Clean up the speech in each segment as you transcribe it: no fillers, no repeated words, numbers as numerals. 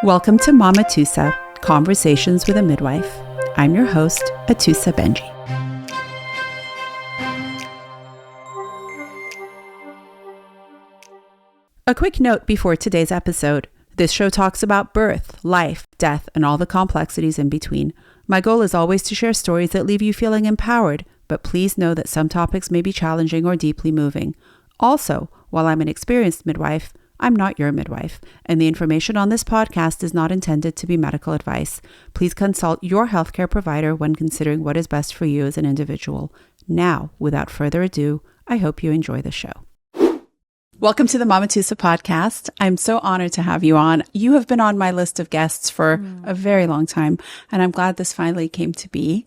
Welcome to Mamatoosa, Conversations with a Midwife. I'm your host, Atusa Benji. A quick note before today's episode. This show talks about birth, life, death, and all the complexities in between. My goal is always to share stories that leave you feeling empowered, but please know that some topics may be challenging or deeply moving. Also, while I'm an experienced midwife, I'm not your midwife, and the information on this podcast is not intended to be medical advice. Please consult your healthcare provider when considering what is best for you as an individual. Now, without further ado, I hope you enjoy the show. Welcome to the Mamatoosa podcast. I'm so honored to have you on. You have been on my list of guests for a very long time, and I'm glad this finally came to be.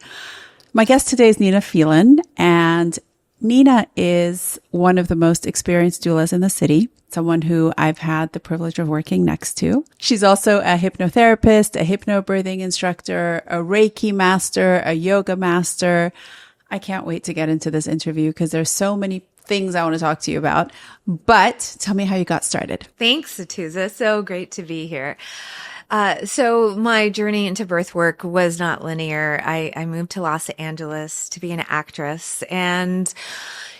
My guest today is Nina Phelan, and Nina is one of the most experienced doulas in the city, someone who I've had the privilege of working next to. She's also a hypnotherapist, a hypnobirthing instructor, a Reiki master, a yoga master. I can't wait to get into this interview because there's so many things I want to talk to you about. But tell me how you got started. Thanks, Atusa. So great to be here. So my journey into birthwork was not linear. I moved to Los Angeles to be an actress. And,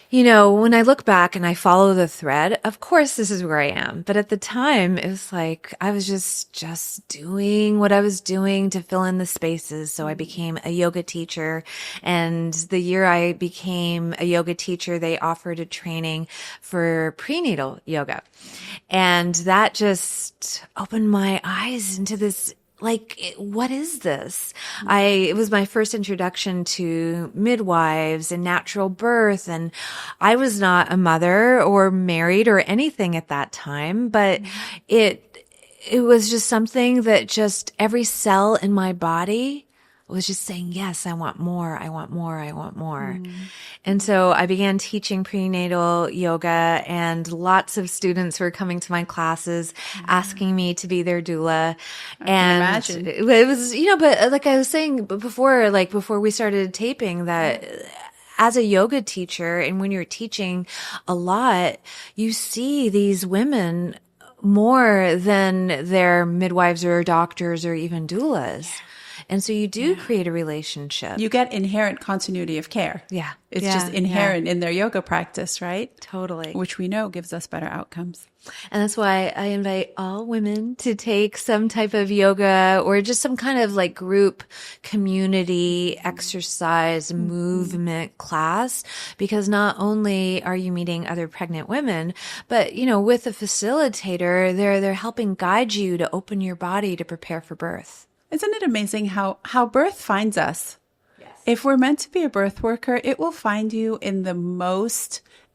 you know, when I look back and I follow the thread, of course, this is where I am. But at the time, it was like I was just doing what I was doing to fill in the spaces. So I became a yoga teacher. And the year I became a yoga teacher, they offered a training for prenatal yoga. And that just opened my eyes into this, like, what is this? It was my first introduction to midwives and natural birth. And I was not a mother or married or anything at that time, but it was just something that just every cell in my body was just saying, yes, I want more. I want more. I want more. And so I began teaching prenatal yoga, and lots of students were coming to my classes asking me to be their doula. And it was, you know, but like I was saying before, like before we started taping, that as a yoga teacher, and when you're teaching a lot, you see these women more than their midwives or doctors or even doulas. And so you do create a relationship. You get inherent continuity of care. Yeah. It's just inherent in their yoga practice, right? Totally. Which we know gives us better outcomes. And that's why I invite all women to take some type of yoga or just some kind of like group community exercise movement class, because not only are you meeting other pregnant women, but, you know, with a facilitator, they're helping guide you to open your body to prepare for birth. Isn't it amazing how birth finds us? Yes. If we're meant to be a birth worker, it will find you in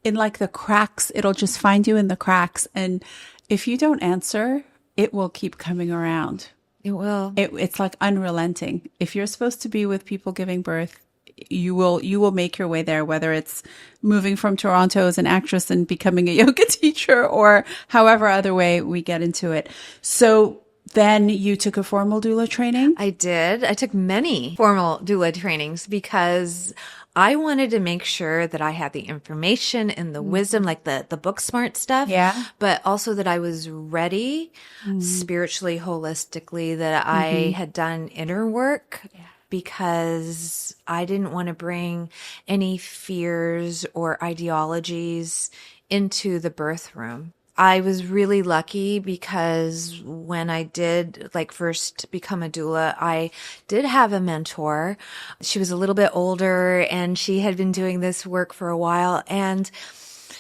like the cracks. It'll just find you in the cracks. And if you don't answer, it will keep coming around. It will. It's like unrelenting. If you're supposed to be with people giving birth, you will make your way there, whether it's moving from Toronto as an actress and becoming a yoga teacher or however other way we get into it. So then you took a formal doula training? I did. I took many formal doula trainings because I wanted to make sure that I had the information and the wisdom, like the book smart stuff. Yeah. But also that I was ready spiritually, holistically, that I had done inner work. Yeah. Because I didn't want to bring any fears or ideologies into the birth room. I was really lucky because when I did first become a doula, I did have a mentor. She was a little bit older and she had been doing this work for a while, and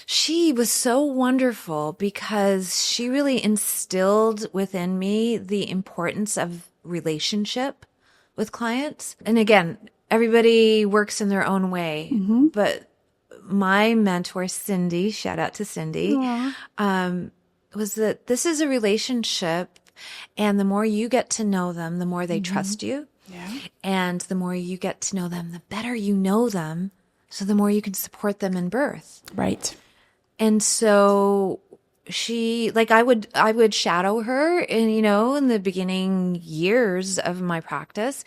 she was so wonderful because she really instilled within me the importance of relationship with clients. And again, everybody works in their own way, but my mentor, Cindy, shout out to Cindy, was that this is a relationship, and the more you get to know them, the more they trust you. Yeah. And the more you get to know them, the better you know them. So the more you can support them in birth. Right. And so she, I would shadow her in the beginning years of my practice.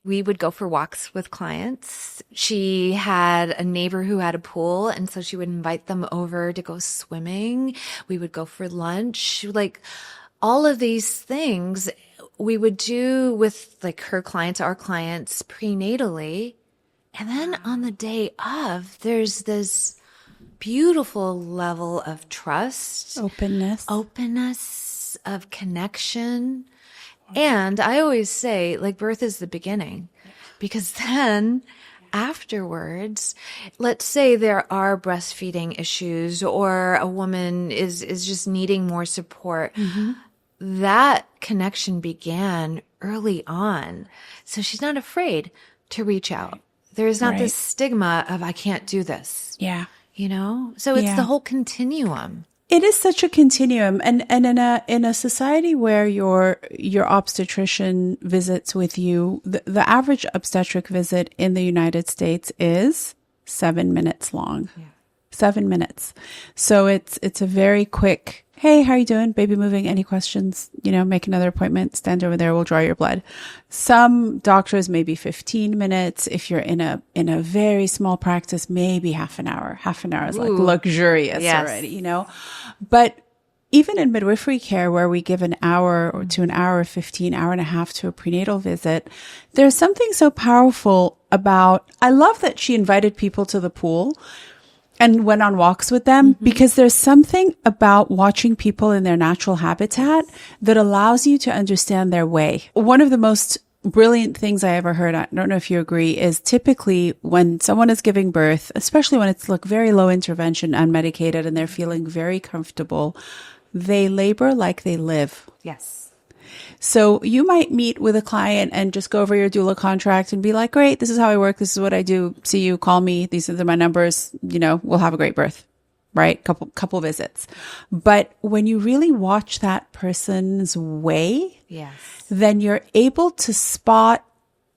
We would go for walks with clients. She had a neighbor who had a pool, and so she would invite them over to go swimming. We would go for lunch. All of these things we would do with like her clients, our clients prenatally. And then on the day of, there's this beautiful level of trust, openness of connection. And I always say, like, birth is the beginning, because then afterwards, let's say there are breastfeeding issues or a woman is just needing more support. That connection began early on. So she's not afraid to reach out. There's not this stigma of, I can't do this. Yeah. You know? So it's the whole continuum. It is such a continuum. And in a society where your obstetrician visits with you, the average obstetric visit in the United States is 7 minutes long. Yeah. 7 minutes. So it's a very quick, hey, how are you doing? Baby moving? Any questions? You know, make another appointment. Stand over there. We'll draw your blood. Some doctors, maybe 15 minutes. If you're in a very small practice, maybe half an hour. Half an hour is like luxurious already, you know? But even in midwifery care, where we give an hour or to an hour, 15, hour and a half to a prenatal visit, there's something so powerful about, I love that she invited people to the pool and went on walks with them, because there's something about watching people in their natural habitat that allows you to understand their way. One of the most brilliant things I ever heard, I don't know if you agree, is typically when someone is giving birth, especially when it's very low intervention, unmedicated, and they're feeling very comfortable, they labor like they live. Yes. So you might meet with a client and just go over your doula contract and be like, great, this is how I work. This is what I do. See you, call me. These are my numbers. You know, we'll have a great birth, right? Couple visits. But when you really watch that person's way, then you're able to spot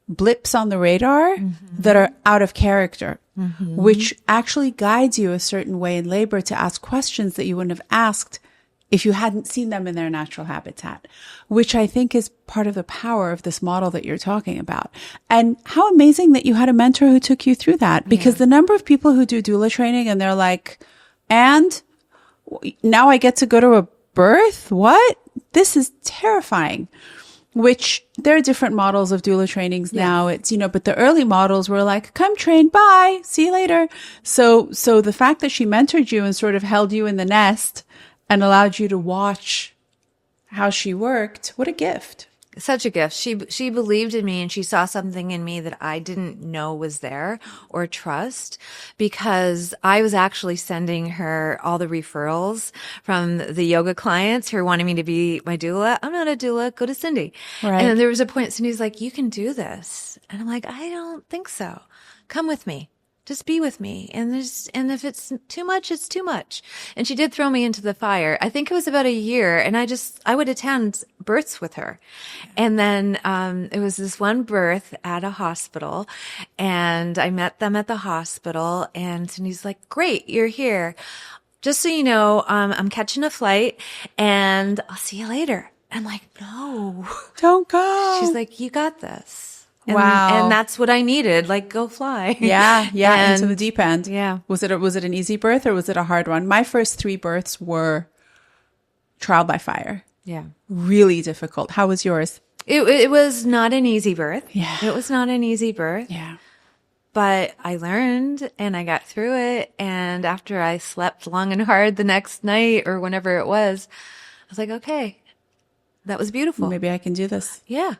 blips on the radar that are out of character, which actually guides you a certain way in labor to ask questions that you wouldn't have asked if you hadn't seen them in their natural habitat, which I think is part of the power of this model that you're talking about. And how amazing that you had a mentor who took you through that, because the number of people who do doula training and they're like, and now I get to go to a birth? What? This is terrifying. Which there are different models of doula trainings now. It's, you know, but the early models were like, come train, bye, see you later. So the fact that she mentored you and sort of held you in the nest and allowed you to watch how she worked, what a gift. Such a gift. She believed in me, and she saw something in me that I didn't know was there or trust, because I was actually sending her all the referrals from the yoga clients who were wanting me to be my doula. I'm not a doula. Go to Cindy. Right. And then there was a point Cindy's like, you can do this. And I'm like, I don't think so. Come with me. Just be with me. And if it's too much, it's too much. And she did throw me into the fire. I think it was about a year, and I would attend births with her. And then, it was this one birth at a hospital, and I met them at the hospital, and Cindy's like, great, you're here. Just so you know, I'm catching a flight, and I'll see you later. I'm like, no. Don't go. She's like, you got this. Wow. And that's what I needed. Like, go fly. Yeah. Into the deep end. Yeah. Was it an easy birth or was it a hard one? My first 3 births were trial by fire. Yeah. Really difficult. How was yours? It was not an easy birth. Yeah. It was not an easy birth. Yeah. But I learned and I got through it. And after I slept long and hard the next night or whenever it was, I was like, okay, that was beautiful. Maybe I can do this. Yeah.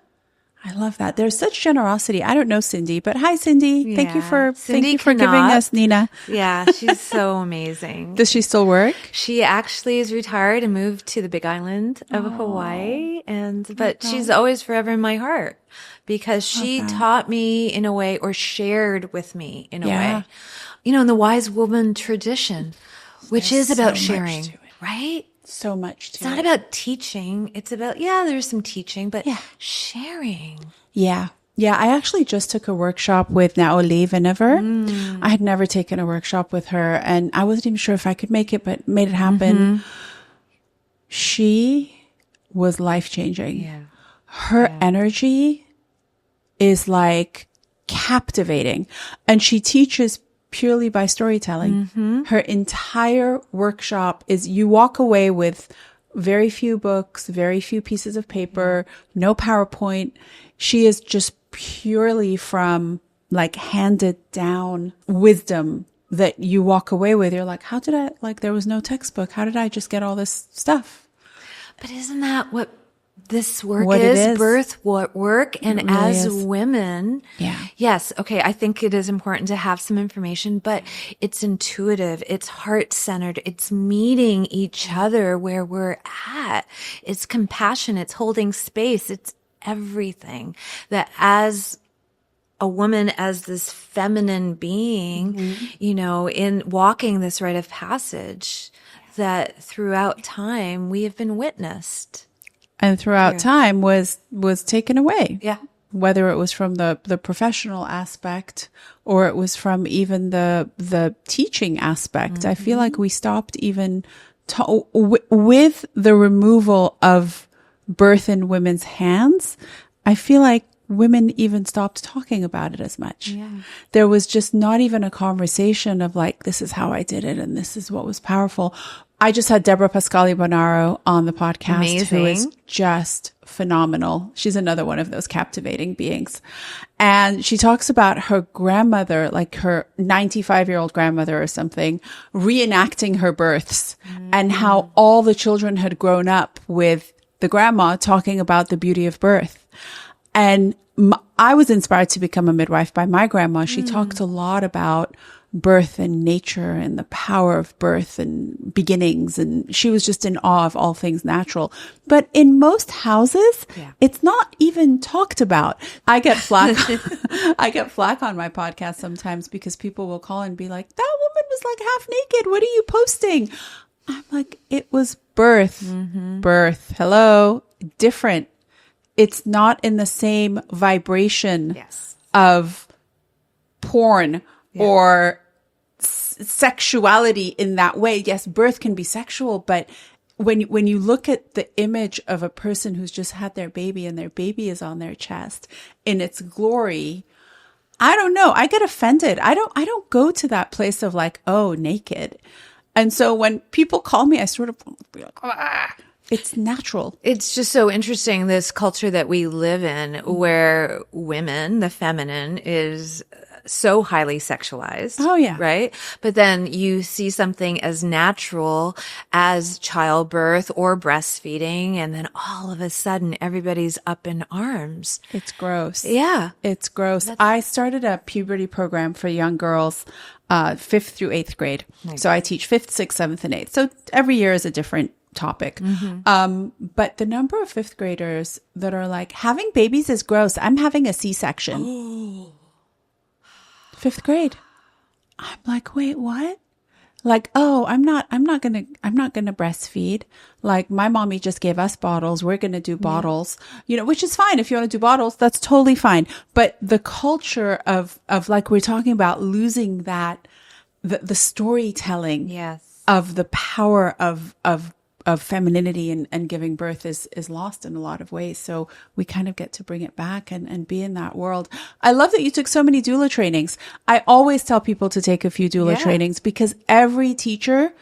I love that. There's such generosity. I don't know Cindy, but hi, Cindy. Yeah. Thank you for Cindy giving us Nina. Yeah, she's so amazing. Does she still work? She actually is retired and moved to the Big Island of Hawaii, but she's always forever in my heart, because she taught me in a way, or shared with me in a way, you know, in the wise woman tradition, which is about sharing, right? So much to It's not about teaching. It's about, there's some teaching, but sharing. Yeah. Yeah. I actually just took a workshop with Naoli Vinever. I had never taken a workshop with her, and I wasn't even sure if I could make it, but made it happen. She was life-changing. Yeah. Her energy is like captivating, and she teaches purely by storytelling. Her entire workshop is, you walk away with very few books, very few pieces of paper, no PowerPoint. She is just purely from like handed down wisdom that you walk away with. You're like, how did I, like, there was no textbook. How did I just get all this stuff? But isn't that what this work What it is. Birth work. And really as is. women, yes, okay, I think it is important to have some information, but it's intuitive, it's heart-centered, it's meeting each other where we're at. It's compassion, it's holding space, it's everything. That as a woman, as this feminine being, you know, in walking this rite of passage, that throughout time we have been witnessed. And throughout time was taken away. Yeah. Whether it was from the professional aspect or it was from even the teaching aspect. I feel like we stopped even with the removal of birth in women's hands. I feel like women even stopped talking about it as much. Yeah. There was just not even a conversation of like, this is how I did it and this is what was powerful. I just had Deborah Pascali-Bonaro on the podcast, who is just phenomenal. She's another one of those captivating beings. And she talks about her grandmother, like her 95-year-old grandmother or something, reenacting her births and how all the children had grown up with the grandma talking about the beauty of birth. And I was inspired to become a midwife by my grandma. She talked a lot about birth and nature and the power of birth and beginnings. And she was just in awe of all things natural. But in most houses, it's not even talked about. I get flack. I get flack on my podcast sometimes because people will call and be like, that woman was like half naked. What are you posting? I'm like, it was birth, birth. Hello. Different. It's not in the same vibration of porn or sexuality in that way. Yes, birth can be sexual, but when you look at the image of a person who's just had their baby and their baby is on their chest in its glory, I don't know. I get offended. I don't go to that place of like, oh, naked. And so when people call me, I sort of be like, ah. It's natural. It's just so interesting, this culture that we live in where women, the feminine, is so highly sexualized. Oh, yeah. Right? But then you see something as natural as childbirth or breastfeeding, and then all of a sudden everybody's up in arms. It's gross. Yeah. It's gross. I started a puberty program for young girls, 5th through 8th grade. Nice. So I teach 5th, 6th, 7th, and 8th. So every year is a different topic. But the number of 5th graders that are like, having babies is gross. I'm having a C-section. 5th grade. I'm like, wait, what? Like, oh, I'm not gonna breastfeed. Like, my mommy just gave us bottles. We're gonna do bottles, you know, which is fine. If you want to do bottles, that's totally fine. But the culture of like we're talking about, losing that, the storytelling of the power of femininity and giving birth is lost in a lot of ways. So we kind of get to bring it back and be in that world. I love that you took so many doula trainings. I always tell people to take a few doula trainings because every teacher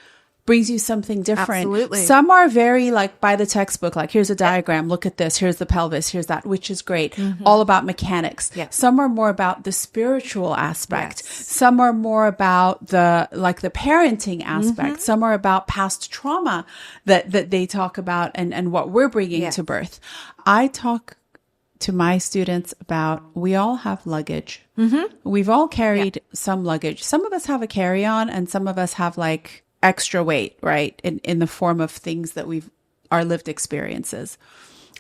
brings you something different. Absolutely. Some are very like by the textbook, like here's a diagram, look at this, here's the pelvis, here's that, which is great. All about mechanics. Some are more about the spiritual aspect. Some are more about the parenting aspect. Some are about past trauma that they talk about and what we're bringing to birth. I talk to my students about, we all have luggage. We've all carried some luggage. Some of us have a carry-on and some of us have like extra weight, right? In the form of things that our lived experiences.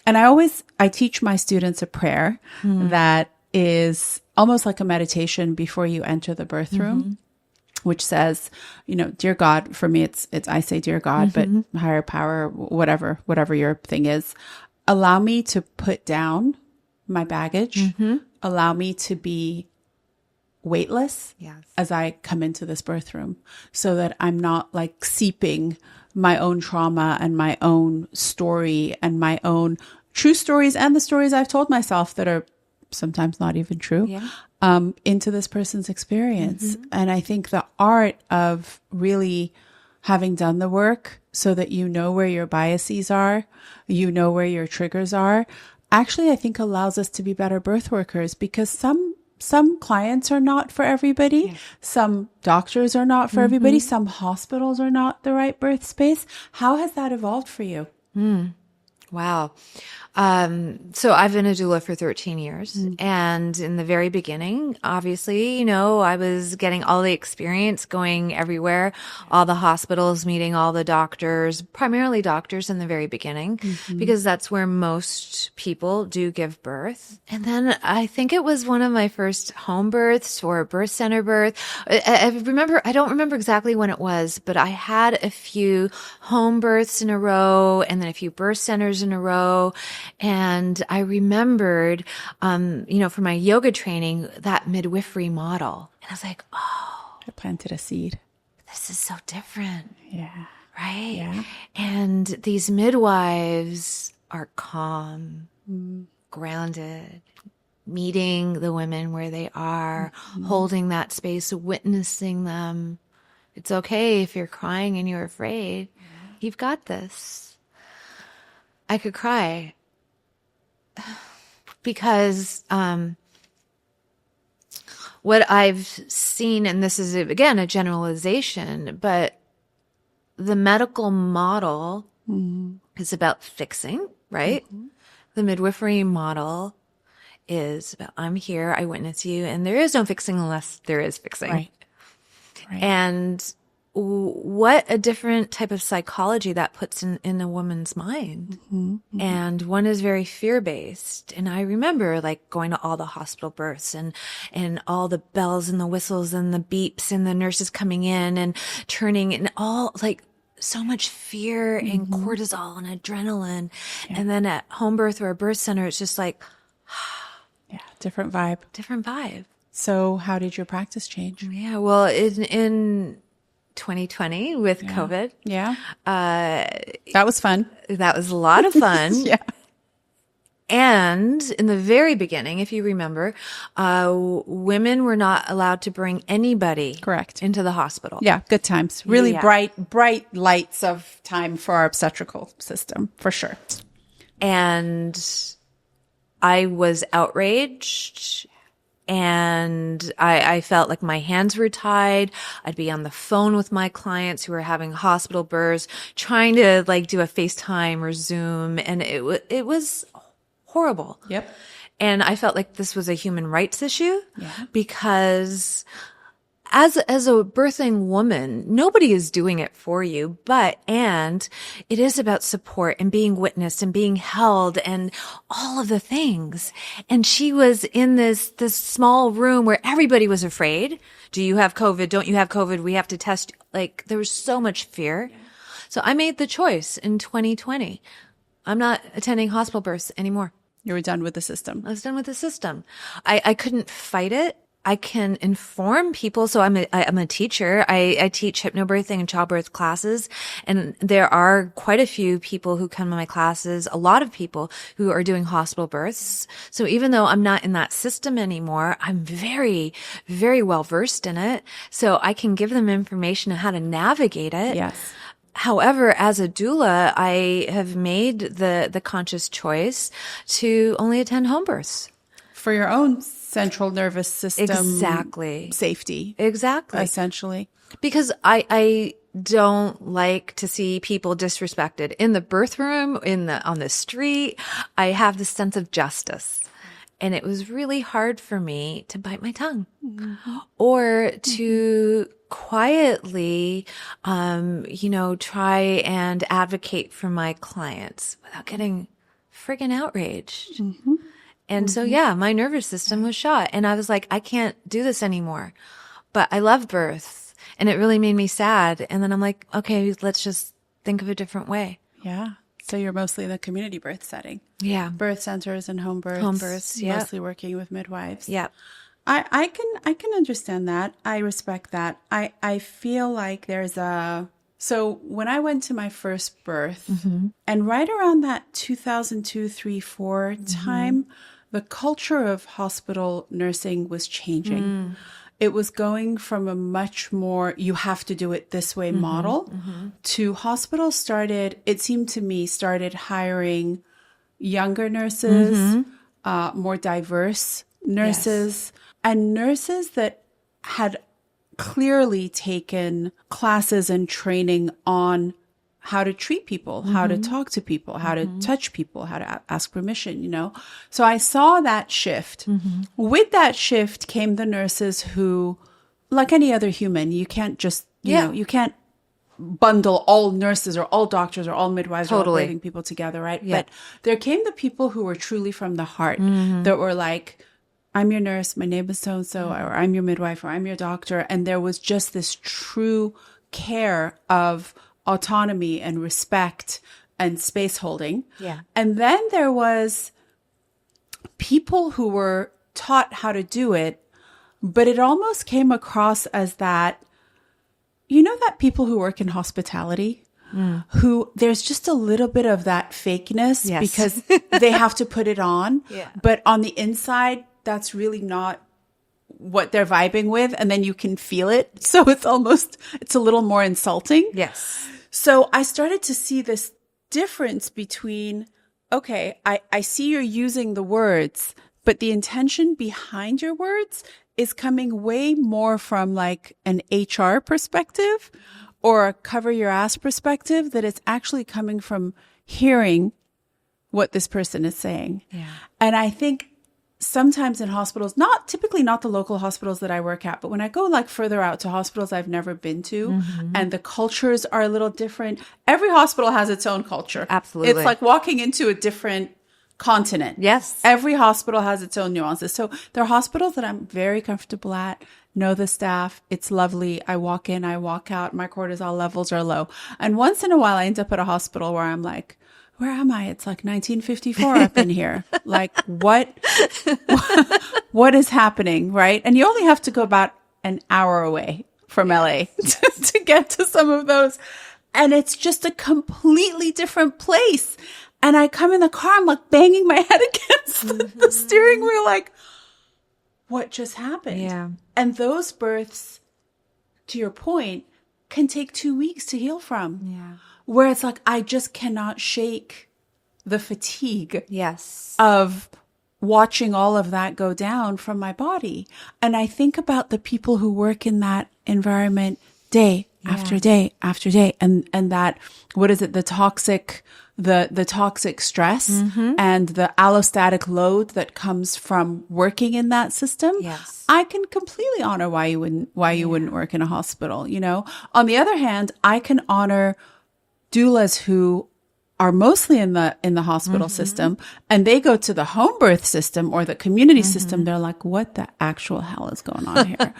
And I teach my students a prayer that is almost like a meditation before you enter the birth room, which says, you know, dear God, for me, it's I say, dear God, but higher power, whatever your thing is, allow me to put down my baggage, allow me to be weightless as I come into this birth room, so that I'm not like seeping my own trauma and my own story and my own true stories and the stories I've told myself that are sometimes not even true into this person's experience. And I think the art of really having done the work so that you know where your biases are, you know where your triggers are, actually, I think allows us to be better birth workers, because some clients are not for everybody. Yeah. Some doctors are not for everybody. Some hospitals are not the right birth space. How has that evolved for you? Wow. So I've been a doula for 13 years. And in the very beginning, obviously, I was getting all the experience going everywhere, all the hospitals, meeting all the doctors, primarily doctors in the very beginning, because that's where most people do give birth. And then I think it was one of my first home births or birth center birth. I don't remember exactly when it was, but I had a few home births in a row and then a few birth centers in a row. And I remembered, for my yoga training, that midwifery model. And I was like, oh, I planted a seed. This is so different. Yeah. Right? Yeah. And these midwives are calm, grounded, meeting the women where they are, holding that space, witnessing them. It's okay if you're crying and you're afraid. You've got this. I could cry. Because what I've seen, and this is, again, a generalization, but the medical model is about fixing, right? The midwifery model is about, I'm here, I witness you, and there is no fixing unless there is fixing. Right. And what a different type of psychology that puts in a woman's mind. And one is very fear-based. And I remember going to all the hospital births and all the bells and the whistles and the beeps and the nurses coming in and turning and all so much fear and cortisol and adrenaline. Yeah. And then at home birth or a birth center, it's just different vibe. Different vibe. So how did your practice change? Yeah, well, in 2020 with COVID. Yeah. That was fun. That was a lot of fun. Yeah. And in the very beginning, if you remember, women were not allowed to bring anybody correct into the hospital. Yeah. Good times. Really bright lights of time for our obstetrical system, for sure. And I was outraged. And I felt like my hands were tied. I'd be on the phone with my clients who were having hospital births, trying to do a FaceTime or Zoom. And it was horrible. Yep. And I felt like this was a human rights issue because as a birthing woman, nobody is doing it for you, and it is about support and being witnessed and being held and all of the things. And she was in this small room where everybody was afraid. Do you have COVID? Don't you have COVID? We have to test. There was so much fear. Yeah. So I made the choice in 2020. I'm not attending hospital births anymore. You were done with the system. I was done with the system. I couldn't fight it. I can inform people. So I'm a teacher. I teach hypnobirthing and childbirth classes. And there are quite a few people who come to my classes, a lot of people who are doing hospital births. So even though I'm not in that system anymore, I'm very, very well versed in it. So I can give them information on how to navigate it. Yes. However, as a doula, I have made the conscious choice to only attend home births. For your own central nervous system safety. Exactly. Essentially. Because I don't like to see people disrespected in the birth room, on the street. I have this sense of justice. And it was really hard for me to bite my tongue or to quietly, try and advocate for my clients without getting friggin' outraged. And so, my nervous system was shot. And I was like, I can't do this anymore. But I love birth. And it really made me sad. And then I'm like, okay, let's just think of a different way. Yeah. So you're mostly in the community birth setting. Yeah. Birth centers and home births. Home births, yeah. Mostly working with midwives. Yeah. I can understand that. I respect that. I feel like so when I went to my first birth and right around that 2002, 3, 4 time, the culture of hospital nursing was changing. it was going from a much more, you have to do it this way model to hospitals it seemed to me, started hiring younger nurses, more diverse nurses, and nurses that had clearly taken classes and training on how to treat people, how to talk to people, how to touch people, how to ask permission, you know? So I saw that shift. With that shift came the nurses who, like any other human, you can't just, you know, you can't bundle all nurses or all doctors or all midwives or all birthing people together, right? Yeah. But there came the people who were truly from the heart that were like, I'm your nurse, my name is so-and-so, or I'm your midwife, or I'm your doctor. And there was just this true care of autonomy and respect and space holding. Yeah. And then there was people who were taught how to do it, but it almost came across as that, you know, that people who work in hospitality, who there's just a little bit of that fakeness because they have to put it on. But on the inside, that's really not what they're vibing with. And then you can feel it. So it's a little more insulting. Yes. So I started to see this difference between, okay, I see you're using the words, but the intention behind your words is coming way more from like an HR perspective or a cover your ass perspective, that it's actually coming from hearing what this person is saying. Yeah. And I think sometimes in hospitals, typically not the local hospitals that I work at, but when I go like further out to hospitals I've never been to and the cultures are a little different. Every hospital has its own culture. Absolutely. It's like walking into a different continent. Yes. Every hospital has its own nuances. So there are hospitals that I'm very comfortable at, know the staff. It's lovely. I walk in, I walk out. My cortisol levels are low. And once in a while I end up at a hospital where I'm like, where am I? It's like 1954 up in here. Like what is happening? Right. And you only have to go about an hour away from LA to get to some of those. And it's just a completely different place. And I come in the car, I'm like banging my head against the steering wheel, like, what just happened? Yeah. And those births, to your point, can take 2 weeks to heal from. Yeah. Where it's like, I just cannot shake the fatigue of watching all of that go down from my body. And I think about the people who work in that environment day after day after day. And that, what is it? The toxic stress and the allostatic load that comes from working in that system. Yes. I can completely honor why you wouldn't work in a hospital, you know? On the other hand, I can honor doulas who are mostly in the hospital system, and they go to the home birth system or the community system. They're like, what the actual hell is going on here?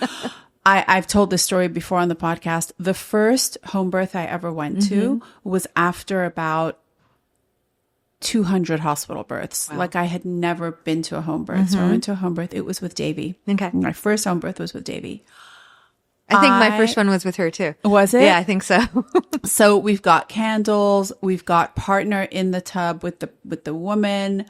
I've told this story before on the podcast. The first home birth I ever went to was after about 200 hospital births. Wow. Like I had never been to a home birth. So I went to a home birth. It was with Davy. Okay. My first home birth was with Davy. I think my first one was with her too. Was it? Yeah, I think so. So we've got candles. We've got partner in the tub with the woman.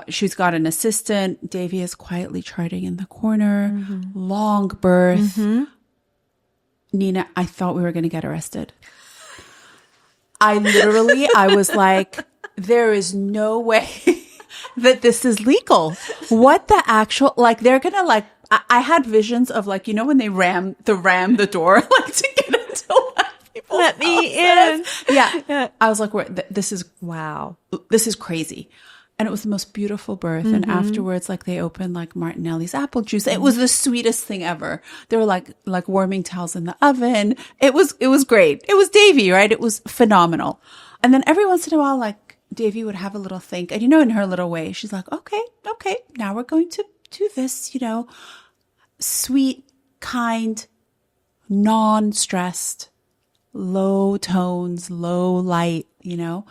She's got an assistant. Davy is quietly charting in the corner. Long birth. Nina, I thought we were going to get arrested. I was like, there is no way that this is legal. What the actual, like, they're going to like, I had visions of like, you know, when they ram the door, like to get into people. Let me in. Yeah. I was like, this is, wow, this is crazy. And it was the most beautiful birth. And afterwards, like they opened like Martinelli's apple juice. It was the sweetest thing ever. There were like warming towels in the oven. It was great. It was Davy, right? It was phenomenal. And then every once in a while, like Davy would have a little think, and you know, in her little way, she's like, okay, now we're going to do this, you know, sweet, kind, non-stressed, low tones, low light, you know.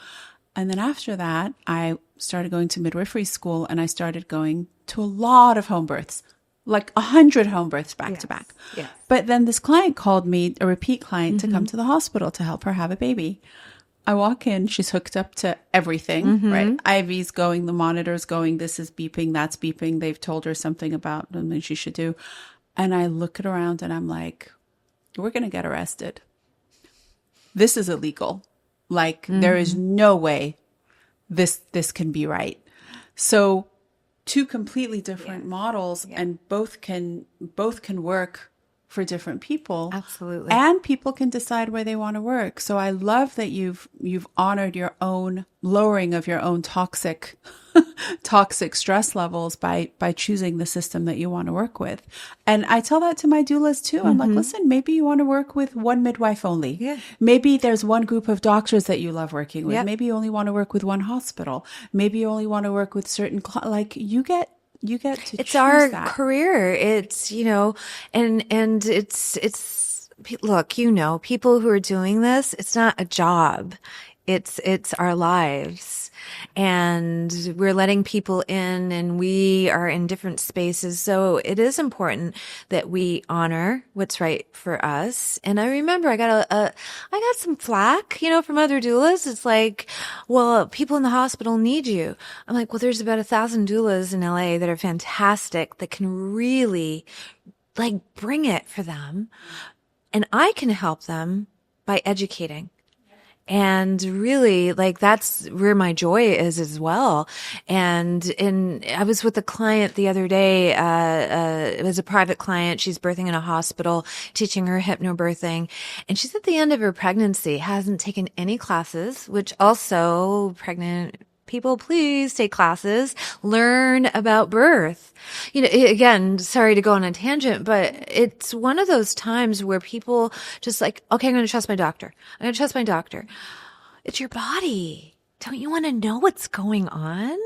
And then after that, I started going to midwifery school, and I started going to a lot of home births, like 100 home births back to back. Yes. But then this client called me, a repeat client, to come to the hospital to help her have a baby. I walk in, she's hooked up to everything, right? IV's going, the monitor's going, this is beeping, that's beeping. They've told her something about something she should do. and I look around and I'm like, we're going to get arrested. This is illegal. Like, there is no way this can be right. So two completely different models, and both can work for different people. Absolutely. And people can decide where they want to work. So I love that you've honored your own lowering of your own toxic stress levels by choosing the system that you want to work with. And I tell that to my doulas too. I'm like, listen, maybe you want to work with one midwife only. Yeah. Maybe there's one group of doctors that you love working with. Yep. Maybe you only want to work with one hospital. Maybe you only want to work with certain, you get to It's choose our that. career. It's, and it's, look, people who are doing this, it's not a job. It's our lives, and we're letting people in, and we are in different spaces. So it is important that we honor what's right for us. And I remember I got some flack, from other doulas. It's like, well, people in the hospital need you. I'm like, well, there's about 1,000 doulas in LA that are fantastic, that can really bring it for them. And I can help them by educating. And really, that's where my joy is as well. And I was with a client the other day. It was a private client. She's birthing in a hospital, teaching her hypnobirthing. And she's at the end of her pregnancy, hasn't taken any classes, which also pregnant people, please take classes, learn about birth. Again, sorry to go on a tangent, but it's one of those times where people just okay, I'm going to trust my doctor. I'm going to trust my doctor. It's your body. Don't you want to know what's going on?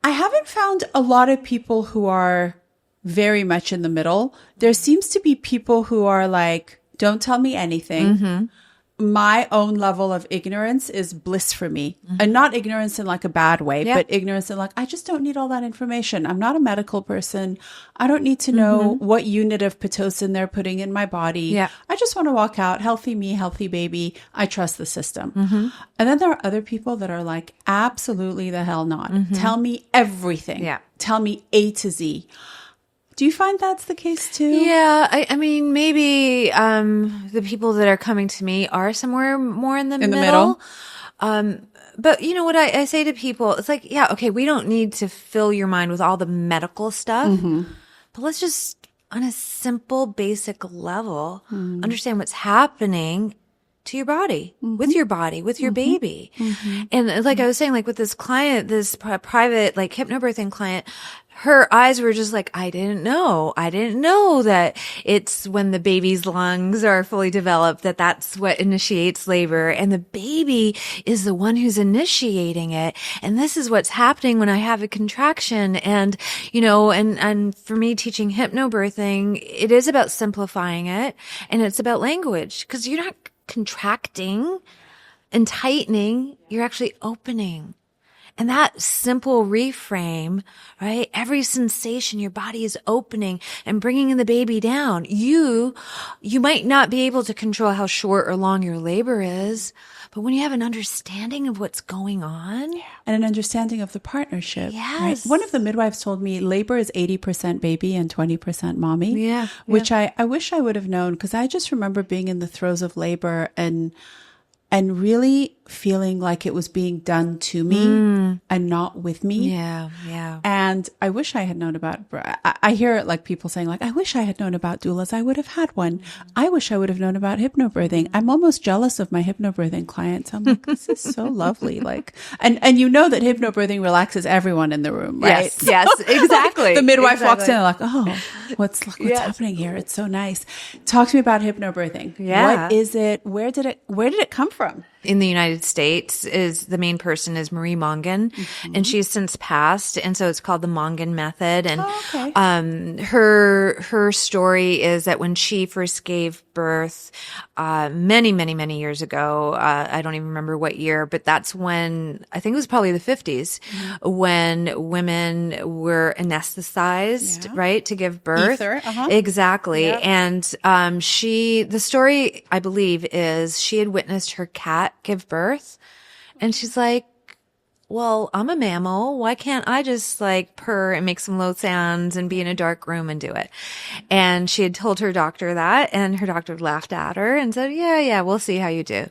I haven't found a lot of people who are very much in the middle. There seems to be people who are like, don't tell me anything. My own level of ignorance is bliss for me. And not ignorance in a bad way, but ignorance in I just don't need all that information. I'm not a medical person. I don't need to know what unit of Pitocin they're putting in my body. Yeah. I just want to walk out, healthy me, healthy baby. I trust the system. And then there are other people that are like, absolutely the hell not. Tell me everything. Yeah. Tell me A to Z. Do you find that's the case too? Yeah, I mean, maybe the people that are coming to me are somewhere more in the middle. But you know what I say to people? It's like, yeah, okay, we don't need to fill your mind with all the medical stuff, but let's just, on a simple, basic level, understand what's happening to your body, with your baby. And like I was saying, with this client, this private, hypnobirthing client, her eyes were just like, I didn't know that it's when the baby's lungs are fully developed, that's what initiates labor. And the baby is the one who's initiating it. And this is what's happening when I have a contraction. And, and for me teaching hypnobirthing, it is about simplifying it. And it's about language, because you're not contracting and tightening, you're actually opening. And that simple reframe, right? Every sensation, your body is opening and bringing the baby down. You might not be able to control how short or long your labor is, but when you have an understanding of what's going on. And an understanding of the partnership. Yes. Right? One of the midwives told me labor is 80% baby and 20% mommy. Yeah. Which I wish I would have known, because I just remember being in the throes of labor and really feeling like it was being done to me and not with me. Yeah, yeah. And I wish I had known about, I hear it people saying I wish I had known about doulas. I would have had one. I wish I would have known about hypnobirthing. I'm almost jealous of my hypnobirthing clients. I'm like, this is so lovely. And that hypnobirthing relaxes everyone in the room, right? Yes, exactly. The midwife walks in and oh, what's happening here? It's so nice. Talk to me about hypnobirthing. Yeah. What is it? Where did it come from? In the United States, is the main person is Marie Mongan, and she's since passed, and so it's called the Mongan method. And her story is that when she first gave birth, many years ago, I don't even remember what year, but that's when, I think it was probably the 50s, when women were anesthetized, right, to give birth. Ether, Exactly. Yep. And the story, I believe, is she had witnessed her cat give birth, and she's like, well, I'm a mammal. Why can't I just like purr and make some low sounds and be in a dark room and do it? And she had told her doctor that, and her doctor laughed at her and said, yeah, we'll see how you do.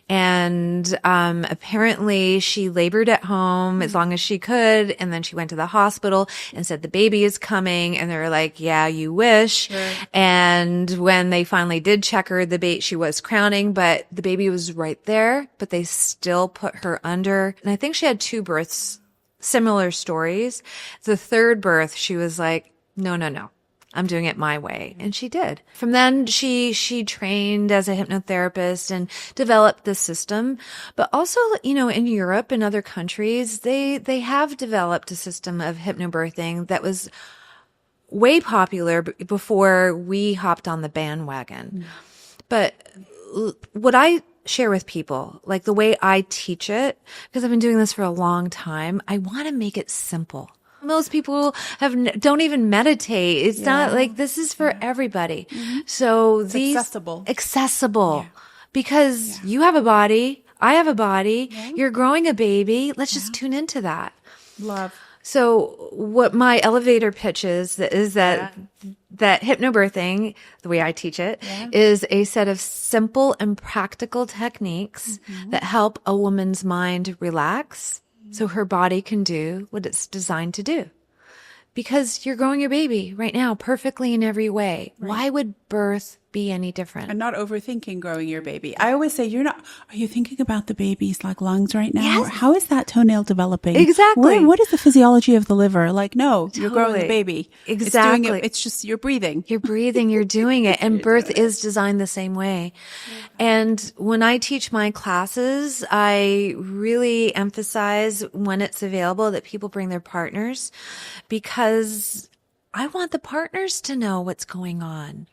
And apparently she labored at home as long as she could. And then she went to the hospital and said, the baby is coming. And they were like, yeah, you wish. Sure. And when they finally did check her, she was crowning, but the baby was right there, but they still put her under. And I think she had 2 births, similar stories. The 3rd birth, she was like, no, I'm doing it my way. And she did. From then, she trained as a hypnotherapist and developed the system. But also, in Europe and other countries, they have developed a system of hypnobirthing that was way popular before we hopped on the bandwagon. But what I share with people, like the way I teach it, because I've been doing this for a long time, I want to make it simple. Most people don't even meditate. It's not like this is for everybody. So it's accessible because you have a body, I have a body, you're growing a baby. Let's just tune into that. Love. So what my elevator pitch is that hypnobirthing, the way I teach it, is a set of simple and practical techniques that help a woman's mind relax so her body can do what it's designed to do. Because you're growing your baby right now perfectly in every way. Right. Why would birth be any different? And not overthinking growing your baby. I always say, are you thinking about the baby's like lungs right now? Yes. Or how is that toenail developing? Exactly. What is the physiology of the liver? Like, no, totally. You're growing the baby. Exactly. It's just, you're breathing. You're breathing, you're doing it. And birth is designed the same way. And when I teach my classes, I really emphasize when it's available that people bring their partners, because I want the partners to know what's going on,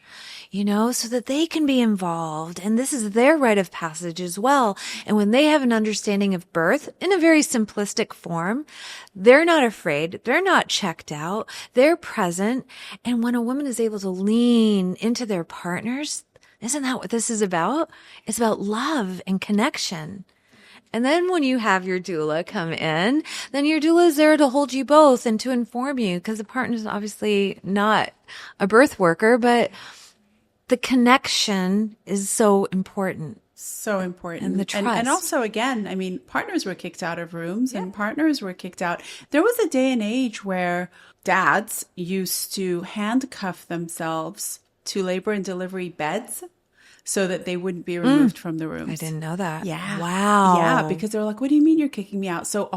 so that they can be involved. And this is their rite of passage as well. And when they have an understanding of birth in a very simplistic form, they're not afraid. They're not checked out. They're present. And when a woman is able to lean into their partners, isn't that what this is about? It's about love and connection. And then when you have your doula come in, then your doula is there to hold you both and to inform you, because the partner is obviously not a birth worker, but the connection is so important. So important. And the trust. And also, again, partners were kicked out of rooms and partners were kicked out. There was a day and age where dads used to handcuff themselves to labor and delivery beds so that they wouldn't be removed from the rooms. I didn't know that. Yeah. Wow. Yeah, because they were like, what do you mean you're kicking me out? So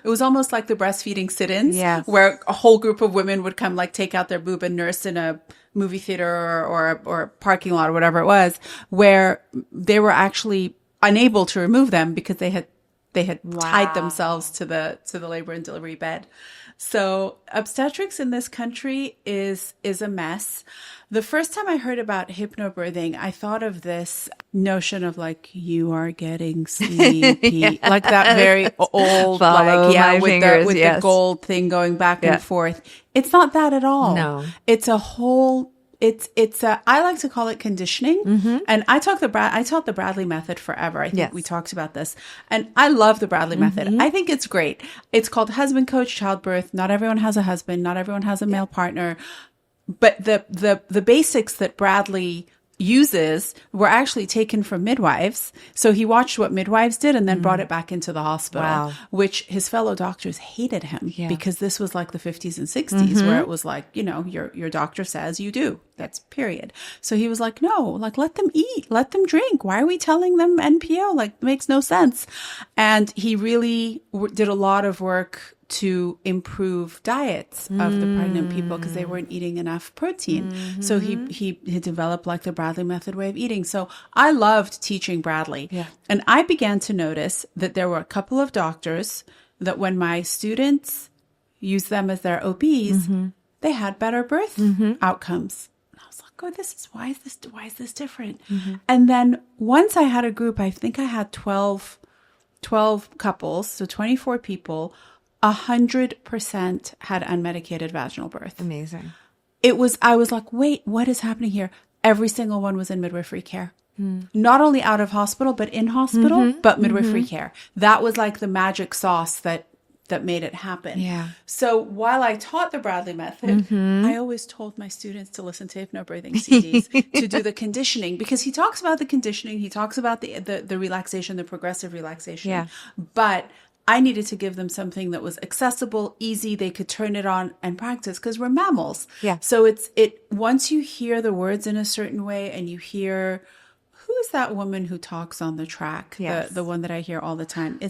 it was almost like the breastfeeding sit-ins, where a whole group of women would come, like, take out their boob and nurse in a movie theater or a parking lot or whatever it was, where they were actually unable to remove them because they had tied themselves to the labor and delivery bed. So obstetrics in this country is a mess. The first time I heard about hypnobirthing, I thought of this notion of like, you are getting sleepy, like that very old, the gold thing going back and forth. It's not that at all. No, it's a whole. I like to call it conditioning. And I taught the Bradley method forever. I think we talked about this, and I love the Bradley method. I think it's great. It's called husband coach childbirth. Not everyone has a husband. Not everyone has a male partner. But the basics that Bradley uses were actually taken from midwives. So he watched what midwives did and then brought it back into the hospital, which his fellow doctors hated him because this was like the 50s and 60s where it was like, your doctor says you do. That's period. So he was like, no, like, let them eat, let them drink. Why are we telling them NPO? Like, it makes no sense. And he really did a lot of work to improve diets of the pregnant people because they weren't eating enough protein. So he developed like the Bradley method way of eating. So I loved teaching Bradley. Yeah. And I began to notice that there were a couple of doctors that when my students used them as their OBs, they had better birth outcomes. And I was like, oh, why is this different? And then once I had a group, I think I had 12 couples, so 24 people, 100% had unmedicated vaginal birth. Amazing. I was like, wait, what is happening here? Every single one was in midwifery care. Not only out of hospital, but in hospital, but midwifery care. That was like the magic sauce that that made it happen. Yeah. So while I taught the Bradley method, I always told my students to listen to hypnobirthing CDs to do the conditioning, because he talks about the conditioning. He talks about the relaxation, the progressive relaxation. Yeah. But I needed to give them something that was accessible, easy. They could turn it on and practice, because we're mammals. Yeah. So once you hear the words in a certain way, and you hear, who's that woman who talks on the track? Yes. The one that I hear all the time.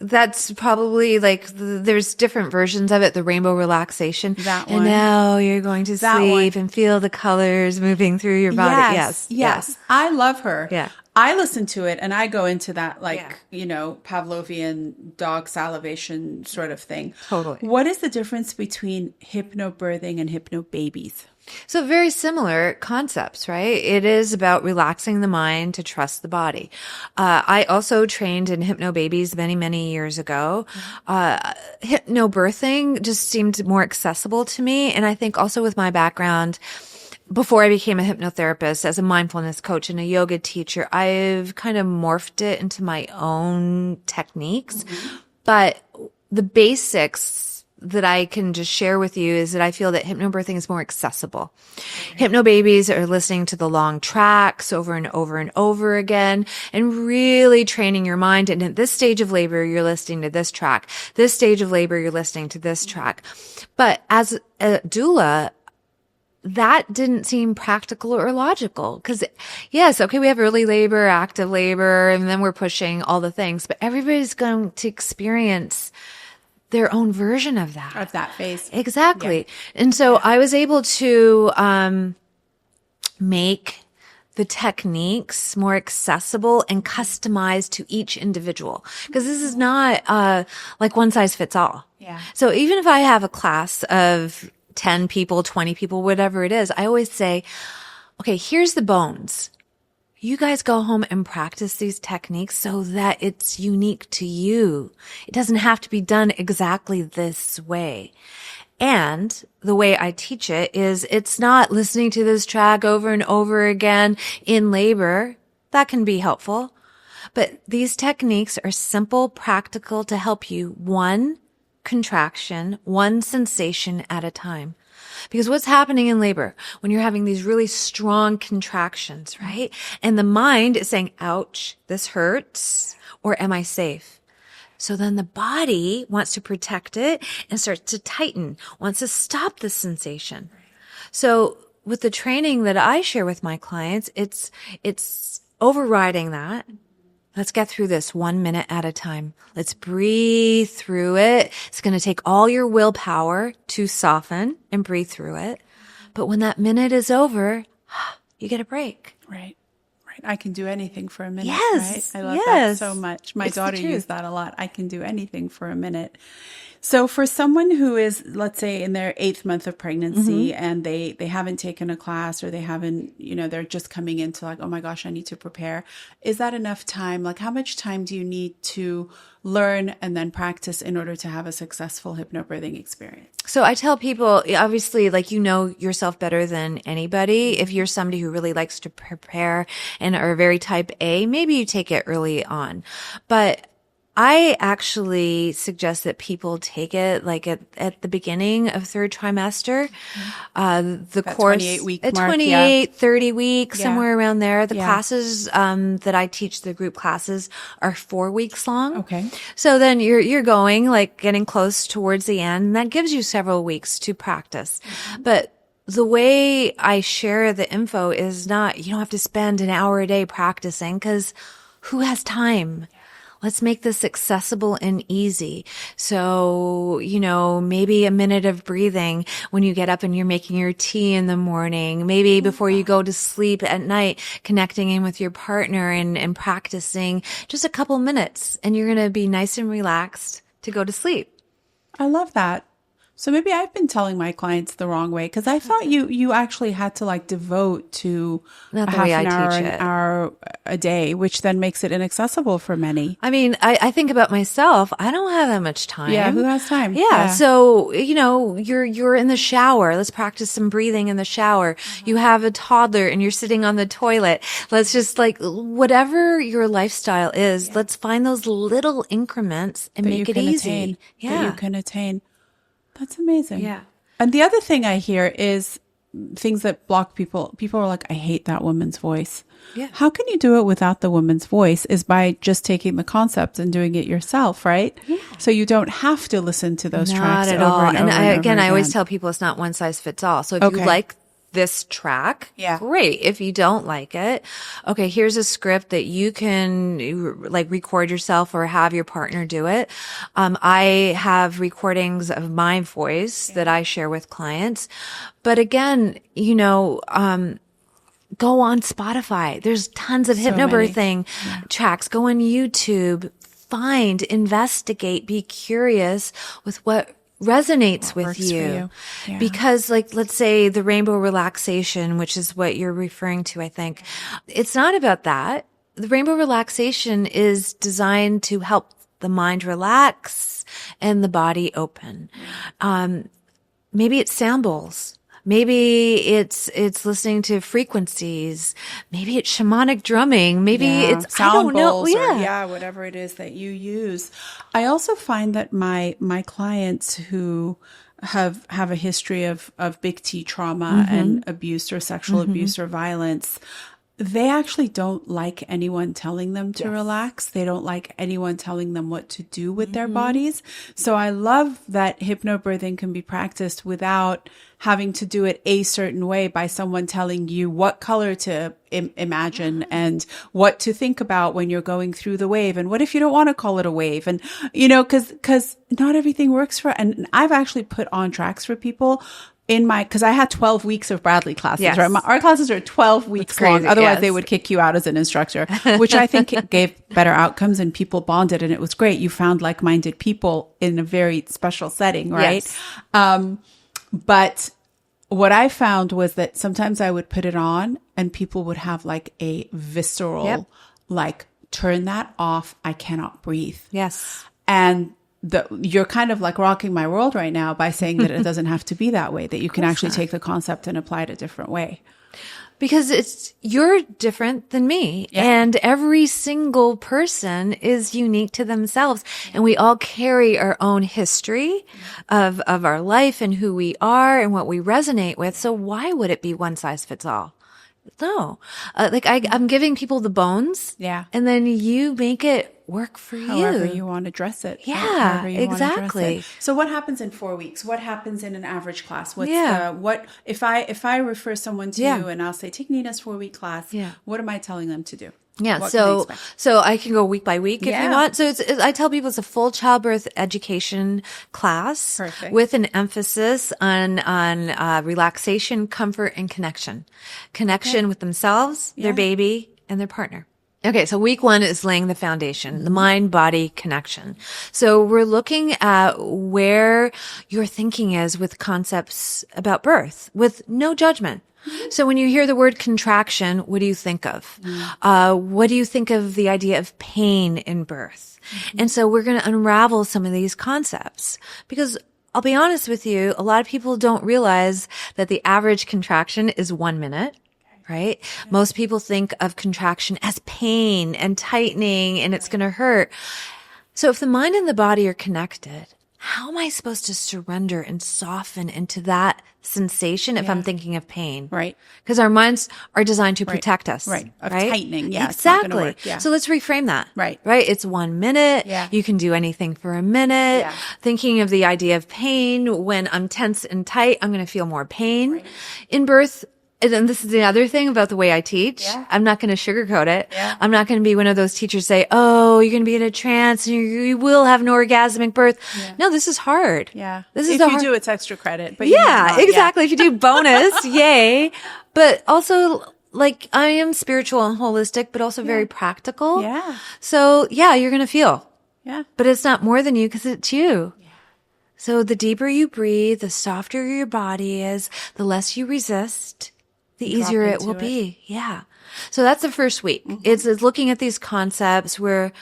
That's probably like, there's different versions of it, the rainbow relaxation. That one. And now you're going to sleep and feel the colors moving through your body. Yes. I love her. Yeah. I listen to it and I go into that, Pavlovian dog salivation sort of thing. Totally. What is the difference between hypnobirthing and hypnobabies? So very similar concepts, right? It is about relaxing the mind to trust the body. I also trained in hypnobabies many, many years ago. Hypnobirthing just seemed more accessible to me. And I think also with my background, before I became a hypnotherapist, as a mindfulness coach and a yoga teacher, I've kind of morphed it into my own techniques. But the basics that I can just share with you is that I feel that hypnobirthing is more accessible. Hypnobabies are listening to the long tracks over and over and over again and really training your mind. And at this stage of labor, you're listening to this track. This stage of labor, you're listening to this track. But as a doula, that didn't seem practical or logical, because yes, okay, we have early labor, active labor, and then we're pushing all the things, but everybody's going to experience their own version of that. Of that phase. Exactly. Yeah. And so I was able to make the techniques more accessible and customized to each individual, because this is not like one size fits all. Yeah. So even if I have a class of 10 people, 20 people, whatever it is, I always say, okay, here's the bones. You guys go home and practice these techniques so that it's unique to you. It doesn't have to be done exactly this way. And the way I teach it is, it's not listening to this track over and over again in labor. That can be helpful. But these techniques are simple, practical to help you one contraction, one sensation at a time. Because what's happening in labor when you're having these really strong contractions, right? And the mind is saying, ouch, this hurts, or am I safe? So then the body wants to protect it and starts to tighten, wants to stop the sensation. So with the training that I share with my clients, it's overriding that. Let's get through this 1 minute at a time. Let's breathe through it. It's going to take all your willpower to soften and breathe through it. But when that minute is over, you get a break. Right. I can do anything for a minute. Yes. Right? I love that so much. My daughter used that a lot. I can do anything for a minute. So for someone who is, let's say, in their 8th month of pregnancy and they haven't taken a class, or they haven't, they're just coming into like, oh my gosh, I need to prepare. Is that enough time? Like, how much time do you need to learn and then practice in order to have a successful hypnobirthing experience? So I tell people, obviously, like, you know yourself better than anybody. If you're somebody who really likes to prepare and are very type A, maybe you take it early on. But I actually suggest that people take it like at the beginning of 3rd trimester. The that course, 28-week at mark, 28, 30 weeks, Yeah. somewhere around there. The classes that I teach, the group classes, are 4 weeks long. Okay. So then you're going, like, getting close towards the end, and that gives you several weeks to practice. But the way I share the info is not, you don't have to spend an hour a day practicing, because who has time? Let's make this accessible and easy. So, maybe a minute of breathing when you get up and you're making your tea in the morning. Maybe before you go to sleep at night, connecting in with your partner and practicing just a couple minutes. And you're going to be nice and relaxed to go to sleep. I love that. So maybe I've been telling my clients the wrong way, because I thought you actually had to like devote to Not a the half way I an hour, teach an it. hour a day, which then makes it inaccessible for many. I mean, I think about myself. I don't have that much time. Yeah, who has time? Yeah. So, you're in the shower. Let's practice some breathing in the shower. You have a toddler and you're sitting on the toilet. Let's just like, whatever your lifestyle is, let's find those little increments and That make you it can easy. attain. Yeah. That you can attain. That's amazing. Yeah. And the other thing I hear is things that block people. People are like, I hate that woman's voice. Yeah. How can you do it without the woman's voice? Is by just taking the concept and doing it yourself, right? Yeah. So you don't have to listen to those tracks Not at over all. and over and over I always again. tell people it's not one size fits all. So if you like this track, great. If you don't like it, okay, here's a script that you can like record yourself or have your partner do it. I have recordings of my voice that I share with clients. But again, go on Spotify. There's tons of hypnobirthing tracks. Go on YouTube, find, investigate, be curious with what resonates with you. Yeah. Because like, let's say the rainbow relaxation, which is what you're referring to, I think it's not about that. The rainbow relaxation is designed to help the mind relax and the body open. Maybe it's sound bowls. Maybe it's listening to frequencies. Maybe it's shamanic drumming. Maybe it's sound I don't know. bowls or whatever it is that you use. I also find that my clients who have a history of big T trauma and abuse or sexual abuse or violence, they actually don't like anyone telling them to relax. They don't like anyone telling them what to do with their bodies. So I love that hypnobirthing can be practiced without having to do it a certain way by someone telling you what color to imagine and what to think about when you're going through the wave. And what if you don't want to call it a wave? And, cause not everything works and I've actually put on tracks for people because I had 12 weeks of Bradley classes, right? Our classes are 12 weeks long. Otherwise, they would kick you out as an instructor, which I think gave better outcomes and people bonded and it was great. You found like-minded people in a very special setting, right? Yes. But what I found was that sometimes I would put it on and people would have like a visceral, like, turn that off. I cannot breathe. Yes. And you're kind of like rocking my world right now by saying that it doesn't have to be that way, that you can actually take the concept and apply it a different way. Because you're different than me and every single person is unique to themselves and we all carry our own history of our life and who we are and what we resonate with. So why would it be one size fits all? No. I'm giving people the bones. Yeah. And then you make it work for you. However you want to dress it. Yeah, exactly. So what happens in 4 weeks? What happens in an average class? What if I refer someone to you and I'll say, take Nina's 4-week class. Yeah. What am I telling them to do? Yeah. So I can go week by week if you want. So I tell people it's a full childbirth education class with an emphasis on relaxation, comfort, and connection with themselves, their baby, and their partner. Okay, so week 1 is laying the foundation, the mind-body connection. So we're looking at where your thinking is with concepts about birth, with no judgment. So when you hear the word contraction, what do you think of? What do you think of the idea of pain in birth? And so we're going to unravel some of these concepts because I'll be honest with you, a lot of people don't realize that the average contraction is 1 minute. Right? Most people think of contraction as pain and tightening and it's going to hurt. So if the mind and the body are connected, how am I supposed to surrender and soften into that sensation if I'm thinking of pain? Right. Because our minds are designed to protect us. Right. Of tightening. Yeah. Exactly. So let's reframe that. Right. Right. It's 1 minute. Yeah. You can do anything for a minute. Yeah. Thinking of the idea of pain, when I'm tense and tight, I'm going to feel more pain. Right. In birth, and this is the other thing about the way I teach. Yeah. I'm not going to sugarcoat it. Yeah. I'm not going to be one of those teachers say, oh, you're going to be in a trance and you will have an orgasmic birth. Yeah. No, this is hard. Yeah. This is if you do, it's extra credit. But exactly. If you do bonus, yay. But also, like, I am spiritual and holistic, but also very practical. Yeah. So, you're going to feel. Yeah. But it's not more than you because it's you. So the deeper you breathe, the softer your body is, the less you resist, the easier it will be. Yeah. So that's the first week. It's looking at these concepts. We're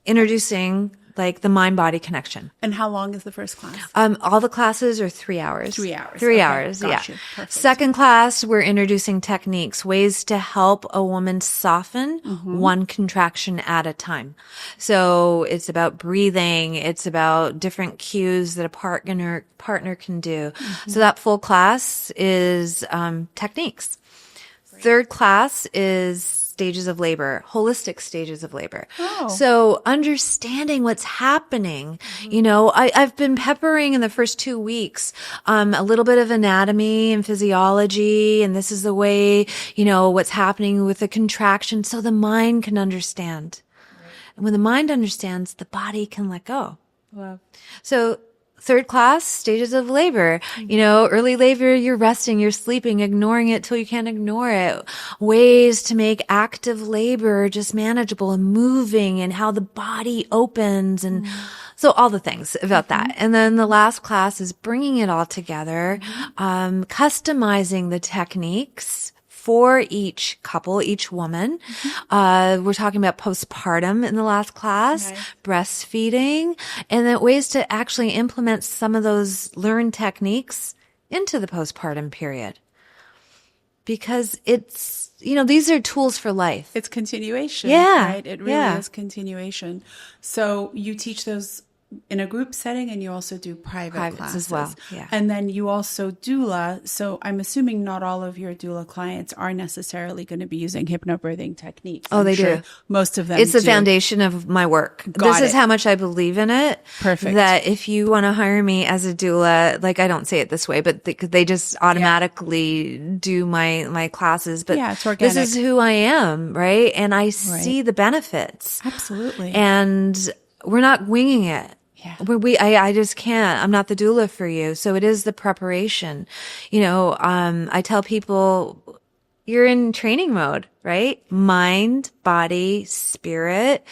introducing like the mind-body connection. And how long is the first class? All the classes are 3 hours. 3 hours. 3 Okay, hours, yeah. got you. Perfect. Second class, we're introducing techniques, ways to help a woman soften one contraction at a time. So it's about breathing. It's about different cues that a partner can do. So that full class is techniques. Third class is stages of labor, holistic stages of labor. Oh. So understanding what's happening, you know, I've been peppering in the first 2 weeks, a little bit of anatomy and physiology. And this is the way, you know, what's happening with the contraction so the mind can understand. Right. And when the mind understands, the body can let go. Wow. So third class, stages of labor. You know, early labor, you're resting, you're sleeping, ignoring it till you can't ignore it. Ways to make active labor just manageable and moving and how the body opens and so all the things about that. And then the last class is bringing it all together, customizing the techniques for each couple, each woman. We're talking about postpartum in the last class, breastfeeding, and then ways to actually implement some of those learned techniques into the postpartum period. Because it's, you know, these are tools for life. It's continuation, Yeah. right? It really is continuation. So you teach those in a group setting, and you also do private classes as well. Yeah. And then you also doula. So I'm assuming not all of your doula clients are necessarily going to be using hypnobirthing techniques. Oh, they do. Most of them It's the do. foundation of my work. This is how much I believe in it. Perfect. That if you want to hire me as a doula, like I don't say it this way, but they just automatically do my classes. But it's organic. This is who I am, right? And I see the benefits. Absolutely. And we're not winging it. Yeah. I just can't. I'm not the doula for you. So it is the preparation. You know, I tell people you're in training mode, right? Mind, body, spirit,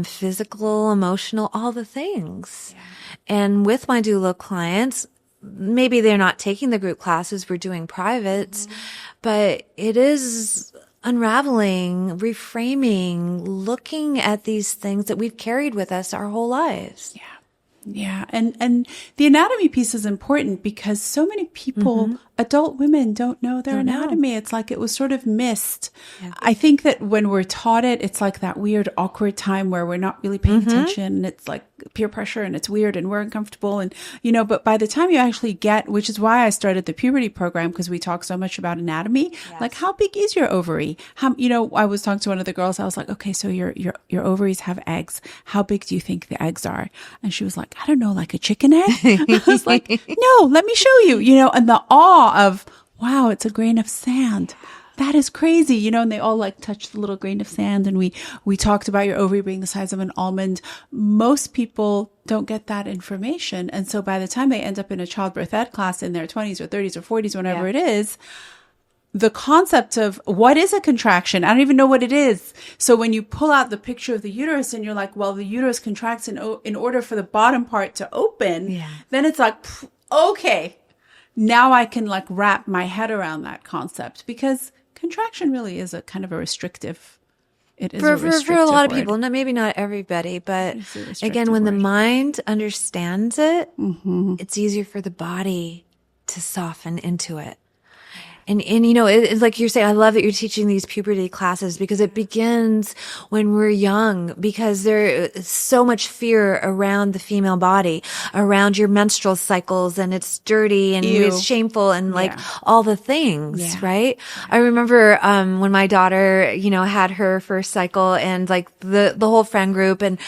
physical, emotional, all the things. Yeah. And with my doula clients, maybe they're not taking the group classes. We're doing privates, but it is unraveling, reframing, looking at these things that we've carried with us our whole lives. Yeah. Yeah. And the anatomy piece is important because so many people, adult women, don't know their anatomy. It's like it was sort of missed. Yeah. I think that when we're taught it, it's like that weird, awkward time where we're not really paying attention. And it's like peer pressure and it's weird and we're uncomfortable. And, you know, but by the time you actually get, which is why I started the puberty program, because we talk so much about anatomy, like how big is your ovary? How, you know, I was talking to one of the girls. I was like, okay, so your ovaries have eggs. How big do you think the eggs are? And she was like, I don't know, like a chicken egg? I was like, no, let me show you, you know, and the awe of, wow, it's a grain of sand. That is crazy, you know, and they all like touch the little grain of sand. And we talked about your ovary being the size of an almond. Most people don't get that information. And so by the time they end up in a childbirth ed class in their 20s or 30s or 40s, whenever it is, the concept of what is a contraction? I don't even know what it is. So when you pull out the picture of the uterus and you're like, well, the uterus contracts in order for the bottom part to open, then it's like, okay, now I can like wrap my head around that concept because contraction really is a kind of a restrictive. It is for a lot of people, maybe not everybody, but again, when the mind understands it, it's easier for the body to soften into it. And you know, it's like you're saying, I love that you're teaching these puberty classes because it begins when we're young, because there is so much fear around the female body, around your menstrual cycles, and it's dirty and it's shameful and like all the things, right? I remember, when my daughter, you know, had her first cycle and like the whole friend group and,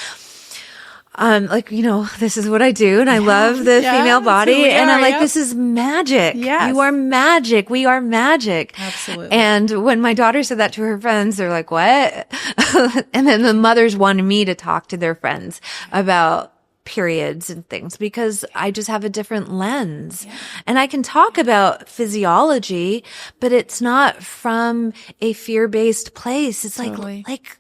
like, you know, this is what I do. And I love the female body. And I'm like, this is magic. Yes. You are magic. We are magic. Absolutely. And when my daughter said that to her friends, they're like, what? And then the mothers wanted me to talk to their friends about periods and things because I just have a different lens. Yeah. And I can talk about physiology, but it's not from a fear-based place. It's like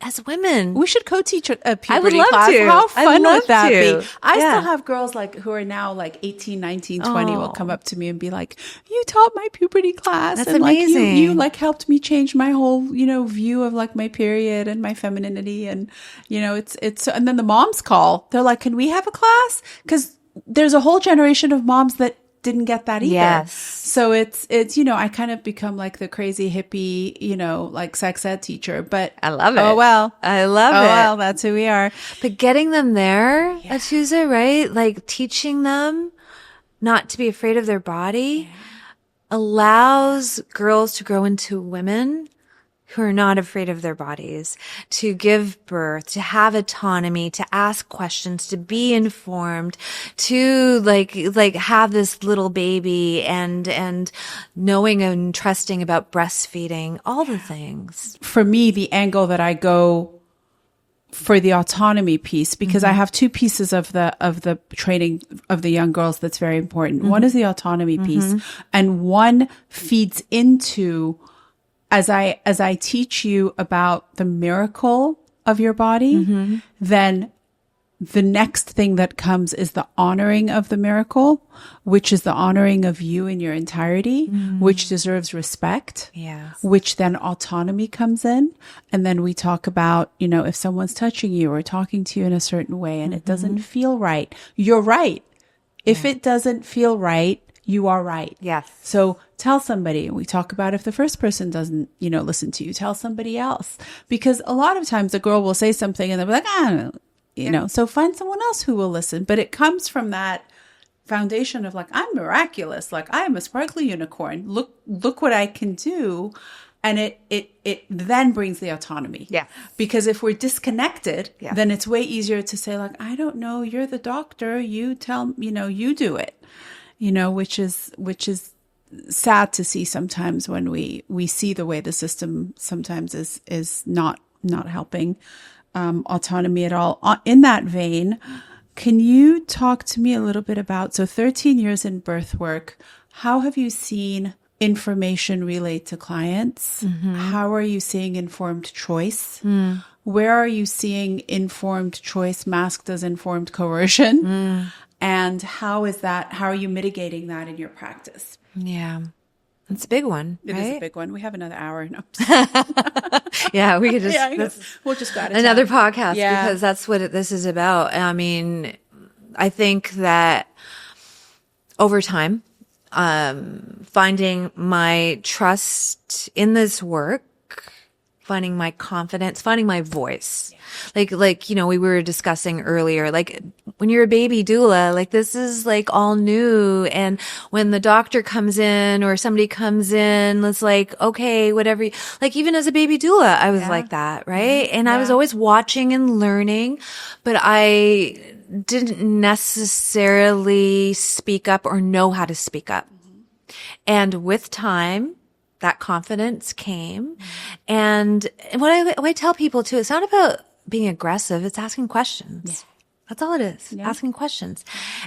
as women. We should co-teach a puberty I would love class. to. How fun would that be? I Yeah. still have girls like who are now like 18, 19, 20 will come up to me and be like, you taught my puberty class. That's and amazing. Like you like helped me change my whole, view of like my period and my femininity. And, it's, and then the moms call. They're like, can we have a class? Because there's a whole generation of moms that didn't get that either. Yes. So it's I kind of become like the crazy hippie, like sex ed teacher, but I love it. Oh, well. I love it. Oh, well, that's who we are. But getting them there, Mamatoosa, right? Like teaching them not to be afraid of their body allows girls to grow into women who are not afraid of their bodies, to give birth, to have autonomy, to ask questions, to be informed, to like have this little baby and knowing and trusting about breastfeeding, all the things. For me, the angle that I go for the autonomy piece, because I have two pieces of the training of the young girls that's very important. One is the autonomy piece, and one feeds into as I teach you about the miracle of your body, then the next thing that comes is the honoring of the miracle, which is the honoring of you in your entirety, which deserves respect, which then autonomy comes in. And then we talk about, if someone's touching you or talking to you in a certain way and it doesn't feel right, you're right. If it doesn't feel right, you are right. Yes. So tell somebody. We talk about if the first person doesn't, listen to you, tell somebody else. Because a lot of times a girl will say something and they'll be like, so find someone else who will listen. But it comes from that foundation of like, I'm miraculous. Like I am a sparkly unicorn. Look what I can do. And it then brings the autonomy. Yeah. Because if we're disconnected, then it's way easier to say like, I don't know, you're the doctor. You tell, you do it. Which is sad to see sometimes when we see the way the system sometimes is not helping autonomy at all. In that vein, can you talk to me a little bit about, so 13 years in birth work, how have you seen information relate to clients? How are you seeing informed choice? Where are you seeing informed choice masked as informed coercion? And how are you mitigating that in your practice? Yeah. It's a big one. It right? is a big one. We have another hour. No. Yeah, we could just, we'll just go out of another time. podcast because that's what this is about. I mean, I think that over time, finding my trust in this work, finding my confidence, finding my voice. Like, we were discussing earlier, like when you're a baby doula, like this is like all new. And when the doctor comes in or somebody comes in, it's like, okay, whatever. Like even as a baby doula, I was like that, right? And I was always watching and learning, but I didn't necessarily speak up or know how to speak up. And with time, that confidence came. And what I tell people too, it's not about being aggressive. It's asking questions. Yeah. That's all it is. Yeah. Asking questions.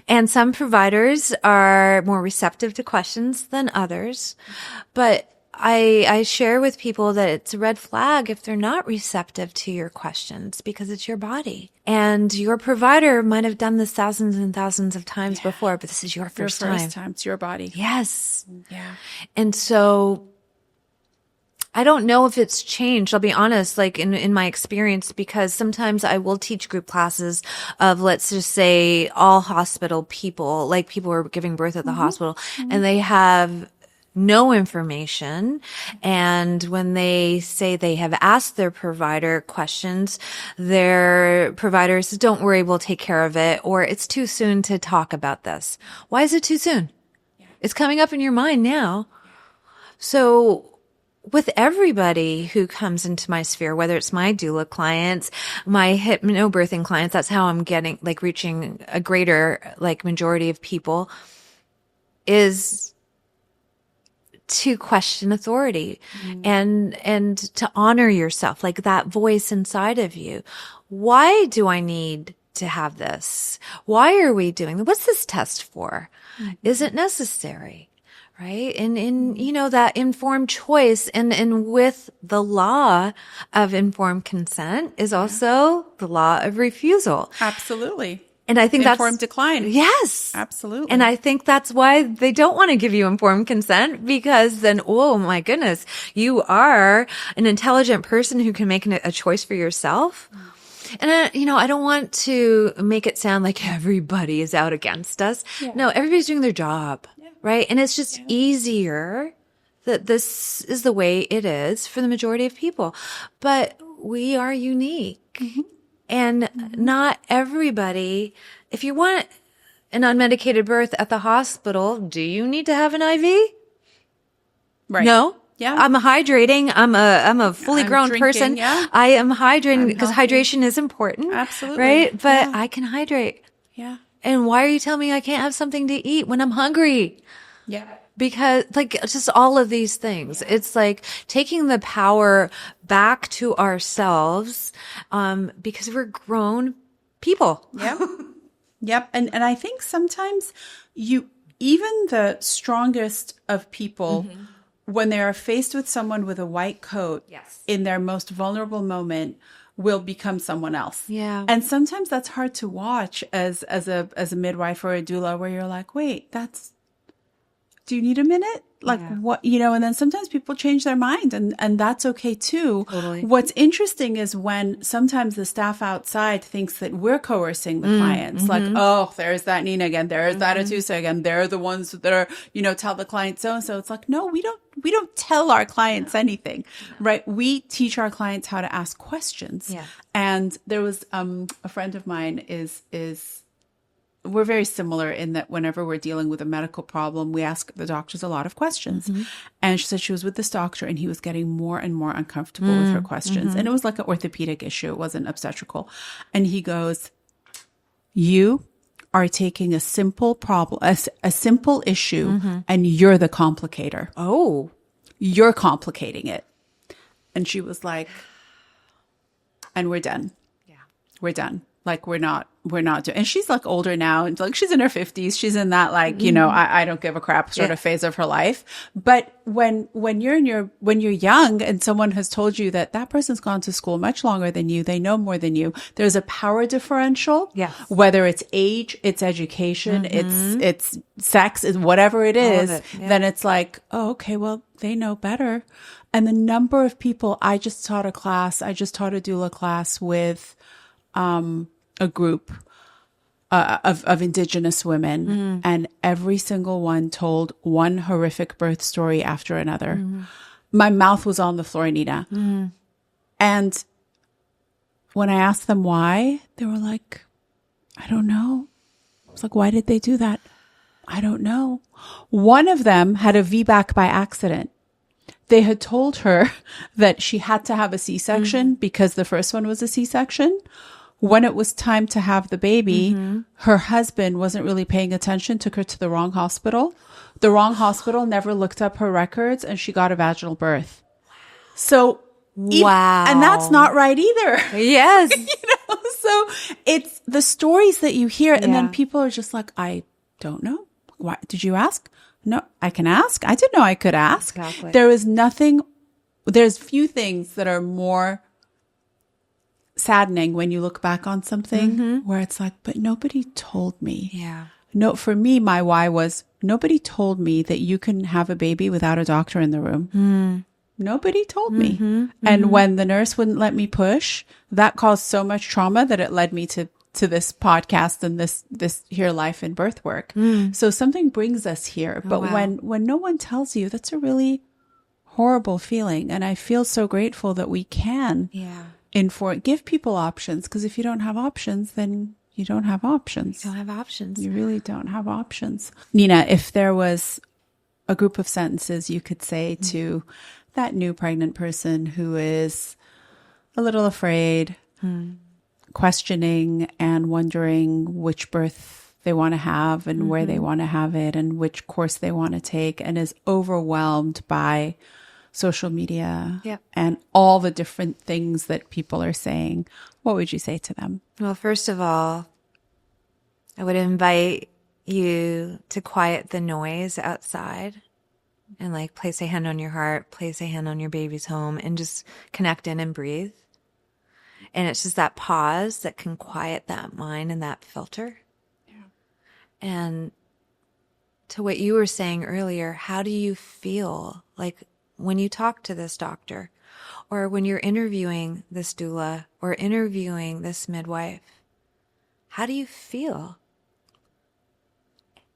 And some providers are more receptive to questions than others. But I share with people that it's a red flag if they're not receptive to your questions because it's your body. And your provider might have done this thousands and thousands of times before, but this is your first time. It's your body. Yes. Yeah. And so I don't know if it's changed. I'll be honest, like in my experience, because sometimes I will teach group classes of, let's just say, all hospital people, like people who are giving birth at the hospital, and they have no information. And when they say they have asked their provider questions, their provider says, don't worry, we'll take care of it. Or it's too soon to talk about this. Why is it too soon? Yeah. It's coming up in your mind now. So with everybody who comes into my sphere, whether it's my doula clients, my hypnobirthing clients, that's how I'm getting, like, reaching a greater, like, majority of people, is to question authority and to honor yourself, like that voice inside of you. Why do I need to have this? Why are we doing this? What's this test for? Is it necessary? right? And you know, that informed choice and with the law of informed consent is also the law of refusal. Absolutely. And I think that's informed decline. Yes. Absolutely. And I think that's why they don't want to give you informed consent, because then, oh my goodness, you are an intelligent person who can make a choice for yourself. And, you know, I don't want to make it sound like everybody is out against us. Yeah. No, everybody's doing their job, right? And it's just easier that this is the way it is for the majority of people. But we are unique. And not everybody, if you want an unmedicated birth at the hospital, do you need to have an IV? Right. No. Yeah. I'm hydrating. I'm a fully grown drinking, person. yeah. I am hydrating because hydration is important. Absolutely. Right? But I can hydrate. Yeah. And why are you telling me I can't have something to eat when I'm hungry? Yeah. Because like just all of these things, it's like taking the power back to ourselves, because we're grown people. Yep. Yep. And I think sometimes even the strongest of people, when they are faced with someone with a white coat in their most vulnerable moment, will become someone else. Yeah. And sometimes that's hard to watch as a midwife or a doula, where you're like, wait, do you need a minute? Like what, you know, and then sometimes people change their mind and that's okay too. Totally. What's interesting is when sometimes the staff outside thinks that we're coercing the clients. Like, oh, there's that Nina again. There's that Mamatoosa again. They're the ones that are, you know, tell the client so-and-so. It's like, no, we don't tell our clients anything, right? We teach our clients how to ask questions. Yeah. And there was, a friend of mine we're very similar in that whenever we're dealing with a medical problem, we ask the doctors a lot of questions. And she said she was with this doctor and he was getting more and more uncomfortable with her questions. And it was like an orthopedic issue. It wasn't obstetrical. And he goes, you are taking a simple problem, a simple issue, and you're the complicator. Oh, You're complicating it. And she was like, and we're done. yeah. We're done. Like we're not doing, and she's like older now, and like she's in her 50s. She's in that like, you know, I don't give a crap sort of phase of her life. But when you're young and someone has told you that person's gone to school much longer than you, they know more than you, there's a power differential. Yes. Whether it's age, it's education, it's sex, is whatever it is, then it's like, oh, okay, well, they know better. And the number of people, I just taught a doula class with a group of Indigenous women, and every single one told one horrific birth story after another. My mouth was on the floor, Nina. And when I asked them why, they were like, I don't know. I was like, why did they do that? I don't know. One of them had a VBAC by accident. They had told her that she had to have a C-section because the first one was a C-section. When it was time to have the baby, her husband wasn't really paying attention, took her to the wrong hospital. The wrong hospital never looked up her records, and she got a vaginal birth. So, wow. And that's not right either. Yes. You know, so it's the stories that you hear, and then people are just like, I don't know. Why did you ask? No, I can ask. I didn't know I could ask. Exactly. There's few things that are more saddening when you look back on something where it's like, but nobody told me. Yeah. No, for me, my why was nobody told me that you can have a baby without a doctor in the room. Nobody told me. And when the nurse wouldn't let me push, that caused so much trauma that it led me to this podcast and this here life in birth work. So something brings us here. But when no one tells you, that's a really horrible feeling. And I feel so grateful that we can give people options, because if you don't have options, then you don't have options. You don't have options. You really don't have options. Nina, if there was a group of sentences you could say to that new pregnant person who is a little afraid, questioning and wondering which birth they want to have and where they want to have it and which course they want to take, and is overwhelmed by social media and all the different things that people are saying, what would you say to them? Well, first of all, I would invite you to quiet the noise outside and like place a hand on your heart, place a hand on your baby's home, and just connect in and breathe. And it's just that pause that can quiet that mind and that filter. Yeah. And to what you were saying earlier, how do you feel like when you talk to this doctor, or when you're interviewing this doula or interviewing this midwife? How do you feel?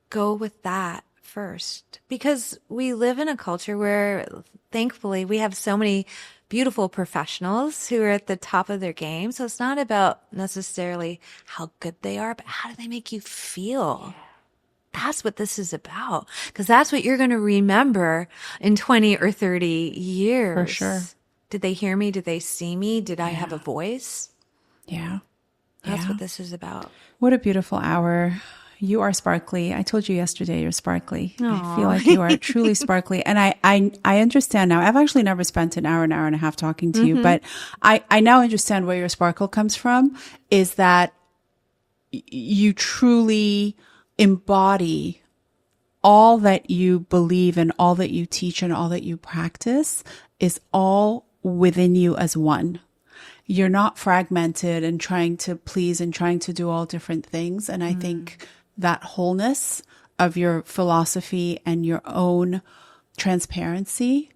Go with that first, because we live in a culture where thankfully we have so many beautiful professionals who are at the top of their game. So it's not about necessarily how good they are, but how do they make you feel? That's what this is about, because that's what you're going to remember in 20 or 30 years. For sure. Did they hear me? Did they see me? Did I have a voice? Yeah. That's what this is about. What a beautiful hour. You are sparkly. I told you yesterday you're sparkly. Aww. I feel like you are truly sparkly. And I understand now. I've actually never spent an hour and a half talking to you, but I now understand where your sparkle comes from, is that you truly embody all that you believe and all that you teach and all that you practice is all within you as one. You're not fragmented and trying to please and trying to do all different things. And I think that wholeness of your philosophy and your own transparency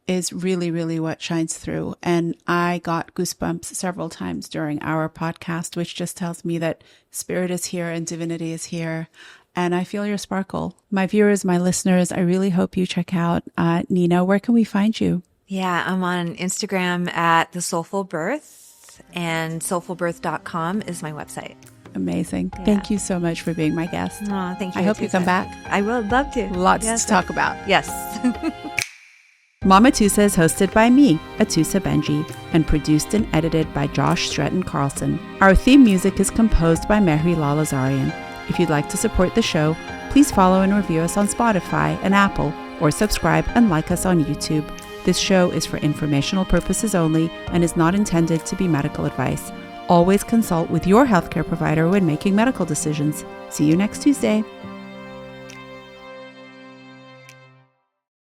is really, really what shines through. And I got goosebumps several times during our podcast, which just tells me that spirit is here and divinity is here. And I feel your sparkle. My viewers, my listeners, I really hope you check out Nina. Where can we find you? Yeah, I'm on Instagram at The Soulful Birth, and soulfulbirth.com is my website. Amazing. Yeah. Thank you so much for being my guest. Oh, thank you. I hope you come back. I would love to. Lots to talk about. Yes. Mamatoosa is hosted by me, Atusa Benji, and produced and edited by Josh Stretton Carlson. Our theme music is composed by Mehri Lalazarian. If you'd like to support the show, please follow and review us on Spotify and Apple, or subscribe and like us on YouTube. This show is for informational purposes only and is not intended to be medical advice. Always consult with your healthcare provider when making medical decisions. See you next Tuesday.